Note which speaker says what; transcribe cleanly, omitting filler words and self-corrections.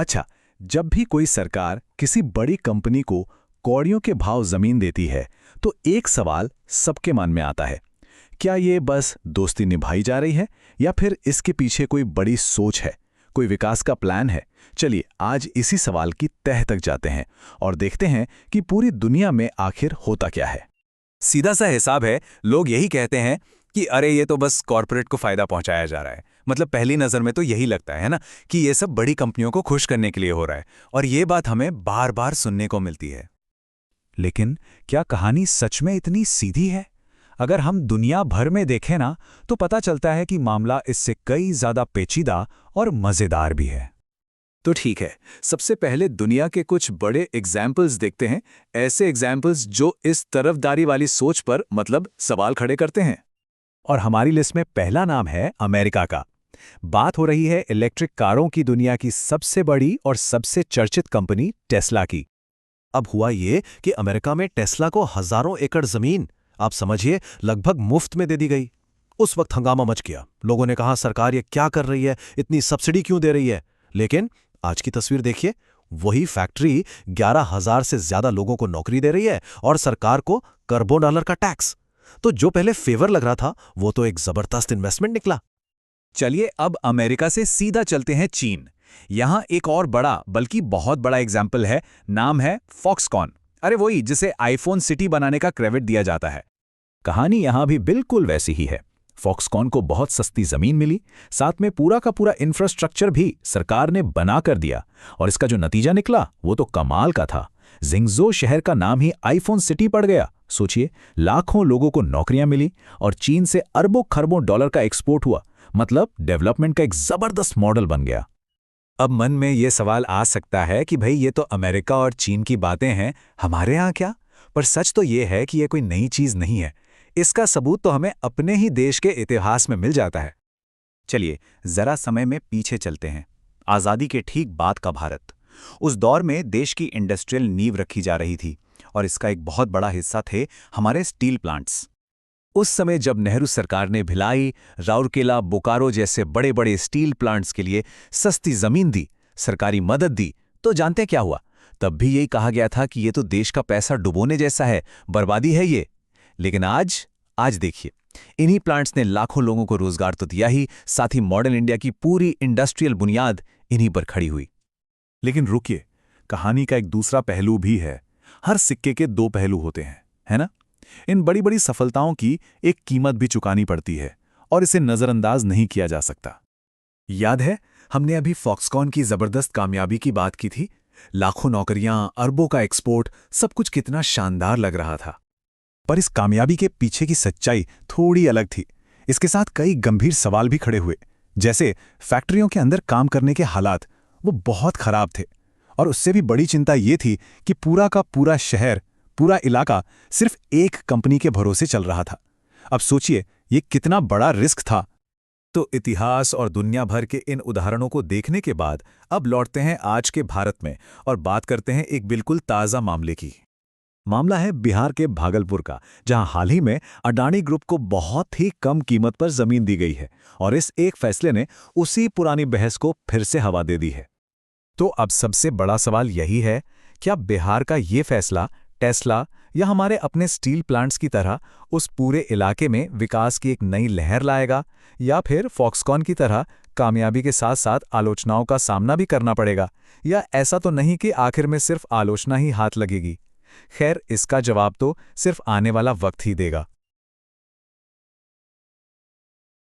Speaker 1: अच्छा, जब भी कोई सरकार किसी बड़ी कंपनी को कौड़ियों के भाव जमीन देती है, तो एक सवाल सबके मन में आता है। क्या ये बस दोस्ती निभाई जा रही है या फिर इसके पीछे कोई बड़ी सोच है, कोई विकास का प्लान है? चलिए आज इसी सवाल की तह तक जाते हैं और देखते हैं कि पूरी दुनिया में आखिर होता क्या है।
Speaker 2: सीधा सा हिसाब है, लोग यही कहते हैं कि अरे ये तो बस कॉर्पोरेट को फायदा पहुंचाया जा रहा है। मतलब पहली नज़र में तो यही लगता है ना कि ये सब बड़ी कंपनियों को खुश करने के लिए हो रहा है, और ये बात हमें बार बार सुनने को मिलती है।
Speaker 1: लेकिन क्या कहानी सच में इतनी सीधी है? अगर हम दुनिया भर में देखें ना, तो पता चलता है कि मामला इससे कई ज़्यादा पेचीदा और मज़ेदार भी है।
Speaker 2: तो ठीक है, सबसे पहले दुनिया के कुछ बड़े एग्जाम्पल्स देखते हैं, ऐसे एग्जाम्पल्स जो इस तरफदारी वाली सोच पर मतलब सवाल खड़े करते हैं।
Speaker 1: और हमारी लिस्ट में पहला नाम है अमेरिका का। बात हो रही है इलेक्ट्रिक कारों की दुनिया की सबसे बड़ी और सबसे चर्चित कंपनी टेस्ला की।
Speaker 3: अब हुआ ये कि अमेरिका में टेस्ला को हजारों एकड़ जमीन, आप समझिए, लगभग मुफ्त में दे दी गई। उस वक्त हंगामा मच गया। लोगों ने कहा सरकार ये क्या कर रही है, इतनी सब्सिडी क्यों दे रही है? लेकिन आज की तस्वीर देखिए, वही फैक्ट्री 11,000 से ज्यादा लोगों को नौकरी दे रही है और सरकार को $1 अरब का टैक्स। तो जो पहले फेवर लग रहा था, वो तो एक जबरदस्त इन्वेस्टमेंट निकला।
Speaker 2: चलिए अब अमेरिका से सीधा चलते हैं चीन। यहां एक और बड़ा, बल्कि बहुत बड़ा एग्जाम्पल है, नाम है फॉक्सकॉन। अरे वही जिसे आईफोन सिटी बनाने का क्रेडिट दिया जाता है।
Speaker 1: कहानी यहां भी बिल्कुल वैसी ही है। फॉक्सकॉन को बहुत सस्ती जमीन मिली, साथ में पूरा का पूरा इंफ्रास्ट्रक्चर भी सरकार ने बना कर दिया, और इसका जो नतीजा निकला वो तो कमाल का था। जिंगजो शहर का नाम ही आईफोन सिटी पड़ गया। सोचिए, लाखों लोगों को नौकरियां मिली और चीन से अरबों खरबों डॉलर का एक्सपोर्ट हुआ। मतलब डेवलपमेंट का एक जबरदस्त मॉडल बन गया।
Speaker 2: अब मन में ये सवाल आ सकता है कि भाई ये तो अमेरिका और चीन की बातें हैं, हमारे यहाँ क्या? पर सच तो ये है कि ये कोई नई चीज नहीं है। इसका सबूत तो हमें अपने ही देश के इतिहास में मिल जाता है। चलिए जरा समय में पीछे चलते हैं। आज़ादी के ठीक बाद का भारत। उस दौर में देश की इंडस्ट्रियल नींव रखी जा रही थी, और इसका एक बहुत बड़ा हिस्सा थे हमारे स्टील प्लांट्स। उस समय जब नेहरू सरकार ने भिलाई, राउरकेला, बोकारो जैसे बड़े बड़े स्टील प्लांट्स के लिए सस्ती जमीन दी, सरकारी मदद दी, तो जानते क्या हुआ? तब भी यही कहा गया था कि ये तो देश का पैसा डुबोने जैसा है, बर्बादी है ये। लेकिन आज देखिए, इन्हीं प्लांट्स ने लाखों लोगों को रोजगार तो दिया ही, साथ ही मॉडर्न इंडिया की पूरी इंडस्ट्रियल बुनियाद इन्हीं पर खड़ी हुई।
Speaker 1: लेकिन रुकिए, कहानी का एक दूसरा पहलू भी है। हर सिक्के के दो पहलू होते हैं, है ना? इन बड़ी बड़ी सफलताओं की एक कीमत भी चुकानी पड़ती है, और इसे नजरअंदाज नहीं किया जा सकता।
Speaker 2: याद है, हमने अभी फॉक्सकॉन की जबरदस्त कामयाबी की बात की थी। लाखों नौकरियां, अरबों का एक्सपोर्ट, सब कुछ कितना शानदार लग रहा था।
Speaker 1: पर इस कामयाबी के पीछे की सच्चाई थोड़ी अलग थी। इसके साथ कई गंभीर सवाल भी खड़े हुए, जैसे फैक्ट्रियों के अंदर काम करने के हालात, वो बहुत खराब थे। और उससे भी बड़ी चिंता ये थी कि पूरा का पूरा शहर, पूरा इलाका सिर्फ एक कंपनी के भरोसे चल रहा था। अब सोचिए, ये कितना बड़ा रिस्क था।
Speaker 2: तो इतिहास और दुनिया भर के इन उदाहरणों को देखने के बाद अब लौटते हैं आज के भारत में और बात करते हैं एक बिल्कुल ताज़ा मामले की।
Speaker 1: मामला है बिहार के भागलपुर का, जहां हाल ही में अडानी ग्रुप को बहुत ही कम कीमत पर जमीन दी गई है, और इस एक फैसले ने उसी पुरानी बहस को फिर से हवा दे दी है। तो अब सबसे बड़ा सवाल यही है, क्या बिहार का ये फैसला टेस्ला या हमारे अपने स्टील प्लांट्स की तरह उस पूरे इलाके में विकास की एक नई लहर लाएगा, या फिर फॉक्सकॉन की तरह कामयाबी के साथ साथ आलोचनाओं का सामना भी करना पड़ेगा? या ऐसा तो नहीं कि आखिर में सिर्फ आलोचना ही हाथ लगेगी? खैर, इसका जवाब तो सिर्फ आने वाला वक्त ही देगा।